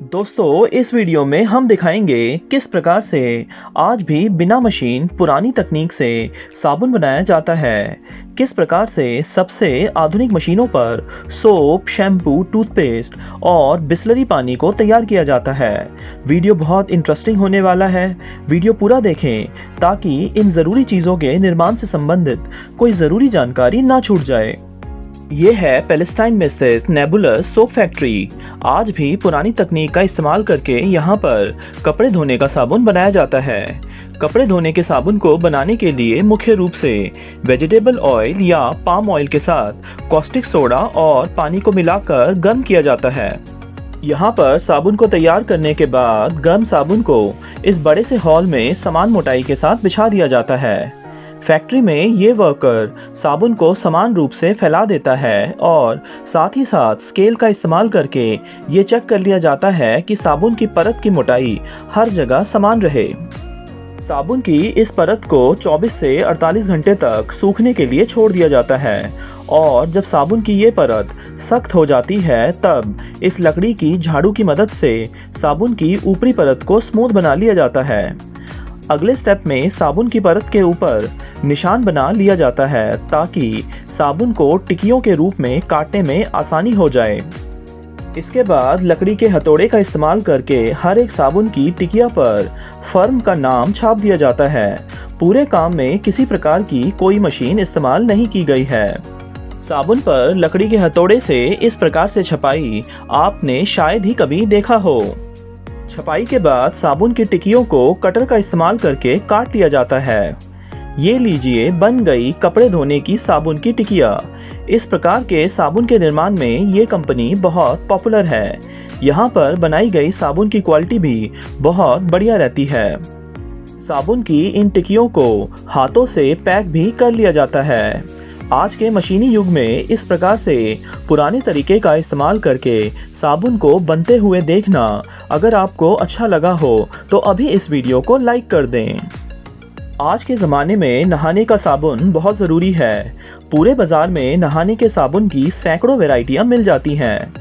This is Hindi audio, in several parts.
दोस्तों, इस वीडियो में हम दिखाएंगे किस प्रकार से आज भी बिना मशीन पुरानी तकनीक से साबुन बनाया जाता है। किस प्रकार से सबसे आधुनिक मशीनों पर सोप, शैम्पू, टूथपेस्ट और बिसलरी पानी को तैयार किया जाता है। वीडियो बहुत इंटरेस्टिंग होने वाला है। वीडियो पूरा देखें ताकि इन ज़रूरी चीज़ों के निर्माण से संबंधित कोई ज़रूरी जानकारी ना छूट जाए। ये है पैलेस्टाइन में स्थित नेबुलस सोप फैक्ट्री। आज भी पुरानी तकनीक का इस्तेमाल करके यहाँ पर कपड़े धोने का साबुन बनाया जाता है। कपड़े धोने के साबुन को बनाने के लिए मुख्य रूप से वेजिटेबल ऑयल या पाम ऑयल के साथ कॉस्टिक सोडा और पानी को मिलाकर गर्म किया जाता है। यहाँ पर साबुन को तैयार करने के बाद गर्म साबुन को इस बड़े से हॉल में समान मोटाई के साथ बिछा दिया जाता है। फैक्ट्री में ये वर्कर साबुन को समान रूप से फैला देता है और साथ ही साथ स्केल का इस्तेमाल करके ये चेक कर लिया जाता है कि साबुन की परत की मोटाई हर जगह समान रहे। साबुन की इस परत को 24 से 48 घंटे तक सूखने के लिए छोड़ दिया जाता है और जब साबुन की ये परत सख्त हो जाती है तब इस लकड़ी की झाड़ू की मदद से साबुन की ऊपरी परत को स्मूथ बना लिया जाता है। अगले स्टेप में साबुन की परत के ऊपर निशान बना लिया जाता है ताकि साबुन को टिकियों के रूप में काटने में आसानी हो जाए। इसके बाद लकड़ी के हथौड़े का इस्तेमाल करके हर एक साबुन की टिकिया पर फर्म का नाम छाप दिया जाता है। पूरे काम में किसी प्रकार की कोई मशीन इस्तेमाल नहीं की गई है। साबुन पर लकड़ी के हथौड़े से इस प्रकार से छपाई आपने शायद ही कभी देखा हो। छपाई के बाद साबुन की टिकियों को कटर का इस्तेमाल करके काट लिया जाता है। ये लीजिए, बन गई कपड़े धोने की साबुन की टिकिया। इस प्रकार के साबुन के निर्माण में ये कंपनी बहुत पॉपुलर है। यहाँ पर बनाई गई साबुन की क्वालिटी भी बहुत बढ़िया रहती है। साबुन की इन टिकियों को हाथों से पैक भी कर लिया जाता है। आज के मशीनी युग में इस प्रकार से पुराने तरीके का इस्तेमाल करके साबुन को बनते हुए देखना अगर आपको अच्छा लगा हो तो अभी इस वीडियो को लाइक कर दें। आज के ज़माने में नहाने का साबुन बहुत ज़रूरी है। पूरे बाज़ार में नहाने के साबुन की सैकड़ों वैरायटियाँ मिल जाती हैं।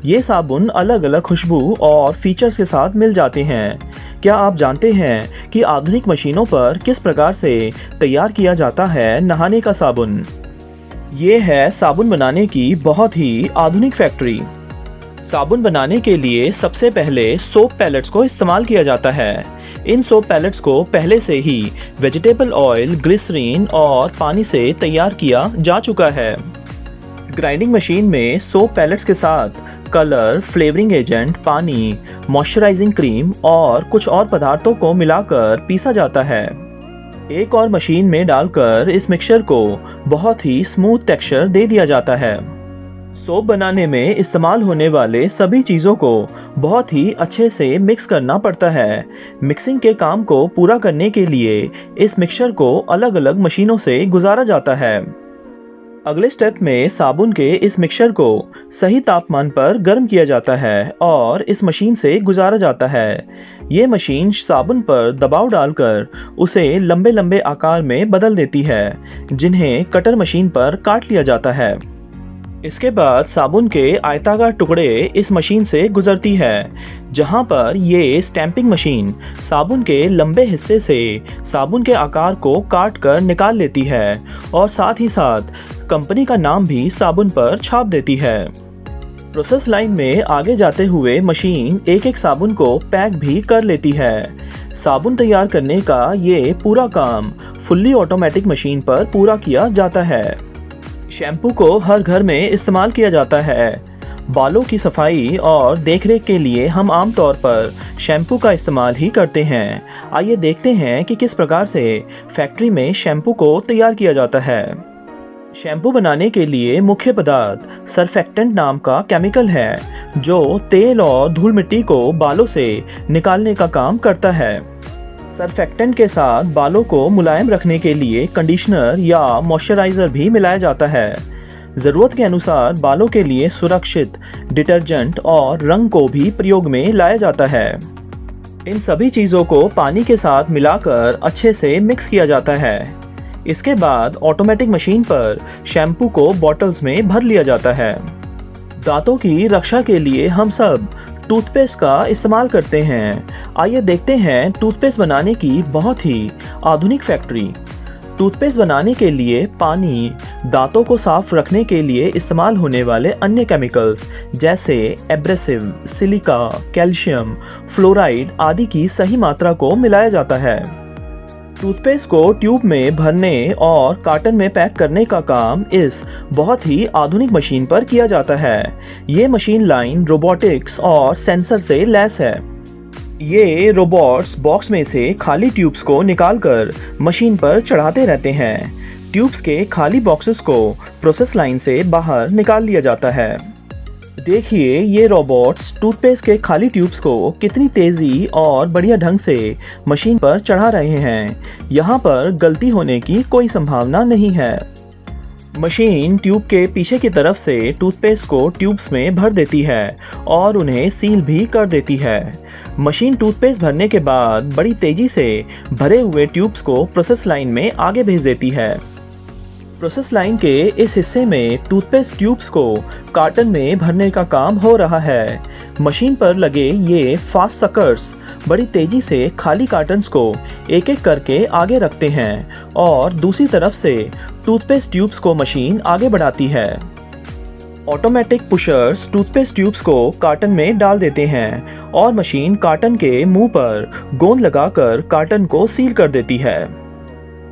ये साबुन अलग अलग खुशबू और फीचर्स के साथ मिल जाते हैं। क्या आप जानते हैं कि आधुनिक मशीनों पर किस प्रकार से तैयार किया जाता है नहाने का साबुन? ये है साबुन बनाने की बहुत ही आधुनिक फैक्ट्री। साबुन बनाने के लिए सबसे पहले सोप पैलेट्स को इस्तेमाल किया जाता है। इन सोप पैलेट्स को पहले से ही वेजिटेबल ऑयल, ग्लिसरीन और पानी से तैयार किया जा चुका है। ग्राइंडिंग मशीन में सोप पैलेट्स के साथ कलर, फ्लेवरिंग एजेंट, पानी, मॉइस्चराइजिंग क्रीम और कुछ और पदार्थों को मिलाकर पीसा जाता है। एक और मशीन में डालकर इस मिक्सचर को बहुत ही स्मूथ टेक्सचर दे दिया जाता है। सोप बनाने में इस्तेमाल होने वाले सभी चीज़ों को बहुत ही अच्छे से मिक्स करना पड़ता है। मिक्सिंग के काम को पूरा करने के लिए इस मिक्सचर को अलग अलग मशीनों से गुजारा जाता है। अगले स्टेप में साबुन के इस मिक्सचर को सही तापमान पर गर्म किया जाता है और इस मशीन से गुजारा जाता है। ये मशीन साबुन पर दबाव डालकर उसे लंबे लंबे आकार में बदल देती है, जिन्हें कटर मशीन पर काट लिया जाता है। इसके बाद साबुन के आयताकार टुकड़े इस मशीन से गुजरती है, जहां पर ये स्टैंपिंग मशीन साबुन के लंबे हिस्से से साबुन के आकार को काट कर निकाल लेती है और साथ ही साथ कंपनी का नाम भी साबुन पर छाप देती है। प्रोसेस लाइन में आगे जाते हुए मशीन एक एक साबुन को पैक भी कर लेती है। साबुन तैयार करने का ये पूरा काम फुल्ली ऑटोमेटिक मशीन पर पूरा किया जाता है। शैम्पू को हर घर में इस्तेमाल किया जाता है। बालों की सफाई और देखरेख के लिए हम आमतौर पर शैम्पू का इस्तेमाल ही करते हैं। आइए देखते हैं कि किस प्रकार से फैक्ट्री में शैम्पू को तैयार किया जाता है। शैम्पू बनाने के लिए मुख्य पदार्थ सरफेक्टेंट नाम का केमिकल है, जो तेल और धूल मिट्टी को बालों से निकालने का काम करता है। सरफेक्टेंट के साथ बालों को मुलायम रखने के लिए कंडीशनर या मॉइस्चराइज़र भी मिलाया जाता है। ज़रूरत के अनुसार बालों के लिए सुरक्षित डिटर्जेंट और रंग को भी प्रयोग में लाया जाता है। इन सभी चीज़ों को पानी के साथ मिलाकर अच्छे से मिक्स किया जाता है। इसके बाद ऑटोमेटिक मशीन पर शैम्पू को बॉटल्स में भर लिया जाता है। दांतों की रक्षा के लिए हम सब टूथपेस्ट का इस्तेमाल करते हैं। आइए देखते हैं टूथपेस्ट बनाने की बहुत ही आधुनिक फैक्ट्री। टूथपेस्ट बनाने के लिए पानी, दांतों को साफ रखने के लिए इस्तेमाल होने वाले अन्य केमिकल्स जैसे एब्रेसिव, सिलिका, कैल्शियम, फ्लोराइड आदि की सही मात्रा को मिलाया जाता है। टूथपेस्ट को ट्यूब में भरने और कार्टन में पैक करने का काम इस बहुत ही आधुनिक मशीन पर किया जाता है। ये मशीन लाइन रोबोटिक्स और सेंसर से लैस है। ये रोबोट्स बॉक्स में से खाली ट्यूब्स को निकालकर मशीन पर चढ़ाते रहते हैं। ट्यूब्स के खाली बॉक्सेस को प्रोसेस लाइन से बाहर निकाल लिया जाता है। देखिए ये रोबोट्स टूथपेस्ट के खाली ट्यूब्स को कितनी तेजी और बढ़िया ढंग से मशीन पर चढ़ा रहे हैं। यहाँ पर गलती होने की कोई संभावना नहीं है। मशीन ट्यूब के पीछे की तरफ से टूथपेस्ट को ट्यूब्स में भर देती है और उन्हें सील भी कर देती है। मशीन टूथपेस्ट भरने के बाद बड़ी तेजी से भरे हुए ट्यूब्स को प्रोसेस लाइन में आगे भेज देती है। प्रोसेस लाइन के इस हिस्से में टूथपेस्ट ट्यूब्स को कार्टन में भरने का काम हो रहा है। मशीन पर लगे ये फास्ट सकर्स बड़ी तेजी से खाली कार्टन्स को एक एक करके आगे रखते हैं और दूसरी तरफ से टूथपेस्ट ट्यूब्स को मशीन आगे बढ़ाती है। ऑटोमेटिक पुशर्स टूथपेस्ट ट्यूब्स को कार्टन में डाल देते हैं और मशीन कार्टन के मुंह पर गोंद लगाकर कार्टन को सील कर देती है।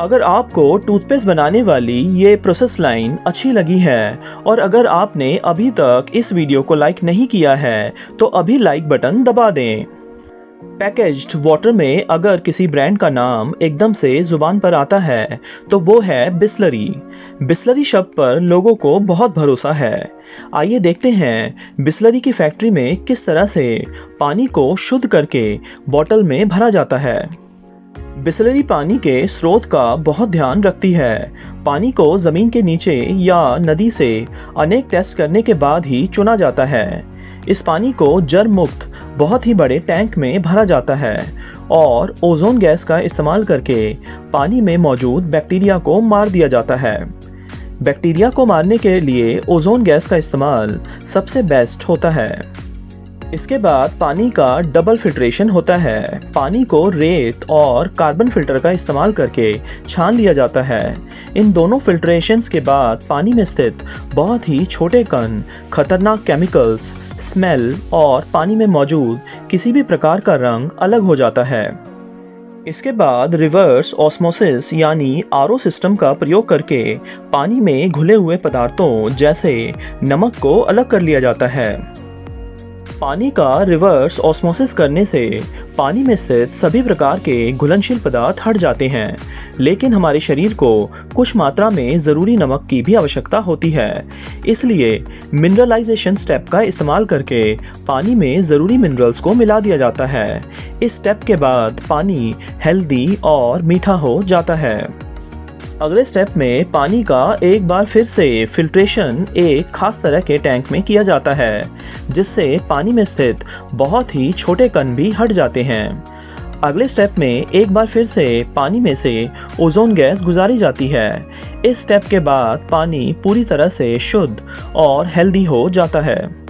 अगर आपको टूथपेस्ट बनाने वाली ये प्रोसेस लाइन अच्छी लगी है और अगर आपने अभी तक इस वीडियो को लाइक नहीं किया है तो अभी लाइक बटन दबा दें। पैकेज्ड वाटर में अगर किसी ब्रांड का नाम एकदम से जुबान पर आता है तो वो है बिसलरी। बिसलरी शब्द पर लोगों को बहुत भरोसा है। आइए देखते हैं बिसलरी की फैक्ट्री में किस तरह से पानी को शुद्ध करके बोतल में भरा जाता है। बिसलरी पानी के स्रोत का बहुत ध्यान रखती है। पानी को जमीन के नीचे या नदी से अनेक टेस्ट करने के बाद ही चुना जाता है। इस पानी को जर्म मुक्त बहुत ही बड़े टैंक में भरा जाता है और ओजोन गैस का इस्तेमाल करके पानी में मौजूद बैक्टीरिया को मार दिया जाता है। बैक्टीरिया को मारने के लिए ओजोन गैस का इस्तेमाल सबसे बेस्ट होता है। इसके बाद पानी का डबल फिल्ट्रेशन होता है। पानी को रेत और कार्बन फिल्टर का इस्तेमाल करके छान लिया जाता है। इन दोनों फिल्ट्रेशंस के बाद पानी में स्थित बहुत ही छोटे कण, खतरनाक केमिकल्स, स्मेल और पानी में मौजूद किसी भी प्रकार का रंग अलग हो जाता है। इसके बाद रिवर्स ऑस्मोसिस यानी आरओ सिस्टम का प्रयोग करके पानी में घुले हुए पदार्थों जैसे नमक को अलग कर लिया जाता है। पानी का रिवर्स ऑस्मोसिस करने से पानी में स्थित सभी प्रकार के घुलनशील पदार्थ हट जाते हैं, लेकिन हमारे शरीर को कुछ मात्रा में ज़रूरी नमक की भी आवश्यकता होती है। इसलिए मिनरलाइजेशन स्टेप का इस्तेमाल करके पानी में ज़रूरी मिनरल्स को मिला दिया जाता है। इस स्टेप के बाद पानी हेल्दी और मीठा हो जाता है। अगले स्टेप में पानी का एक बार फिर से फिल्ट्रेशन एक खास तरह के टैंक में किया जाता है, जिससे पानी में स्थित बहुत ही छोटे कण भी हट जाते हैं। अगले स्टेप में एक बार फिर से पानी में से ओजोन गैस गुजारी जाती है। इस स्टेप के बाद पानी पूरी तरह से शुद्ध और हेल्दी हो जाता है।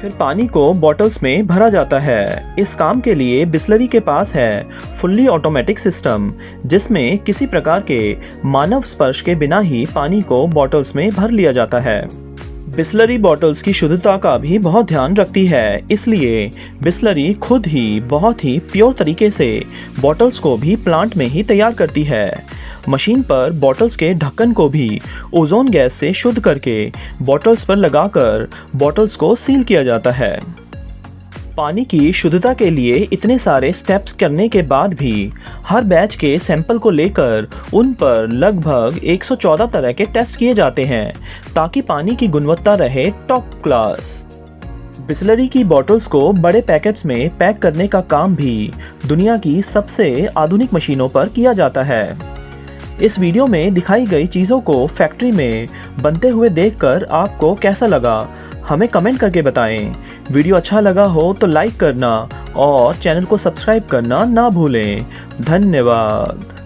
फिर पानी को बॉटल्स में भरा जाता है। इस काम के लिए बिसलरी के पास है फुल्ली ऑटोमेटिक सिस्टम, जिसमें किसी प्रकार के मानव स्पर्श के बिना ही पानी को बॉटल्स में भर लिया जाता है। बिसलरी बॉटल्स की शुद्धता का भी बहुत ध्यान रखती है, इसलिए बिसलरी खुद ही बहुत ही प्योर तरीके से बॉटल्स को भी प्लांट में ही तैयार करती है। मशीन पर बॉटल्स के ढक्कन को भी ओजोन गैस से शुद्ध करके बॉटल्स पर लगाकर बॉटल्स को सील किया जाता है। पानी की शुद्धता के लिए इतने सारे स्टेप्स करने के बाद भी हर बैच के सैंपल को लेकर उन पर लगभग 114 तरह के टेस्ट किए जाते हैं, ताकि पानी की गुणवत्ता रहे टॉप क्लास। बिसलरी की बॉटल्स को बड़े पैकेट्स में पैक करने का काम भी दुनिया की सबसे आधुनिक मशीनों पर किया जाता है। इस वीडियो में दिखाई गई चीज़ों को फैक्ट्री में बनते हुए देखकर आपको कैसा लगा, हमें कमेंट करके बताएं। वीडियो अच्छा लगा हो तो लाइक करना और चैनल को सब्सक्राइब करना ना भूलें। धन्यवाद।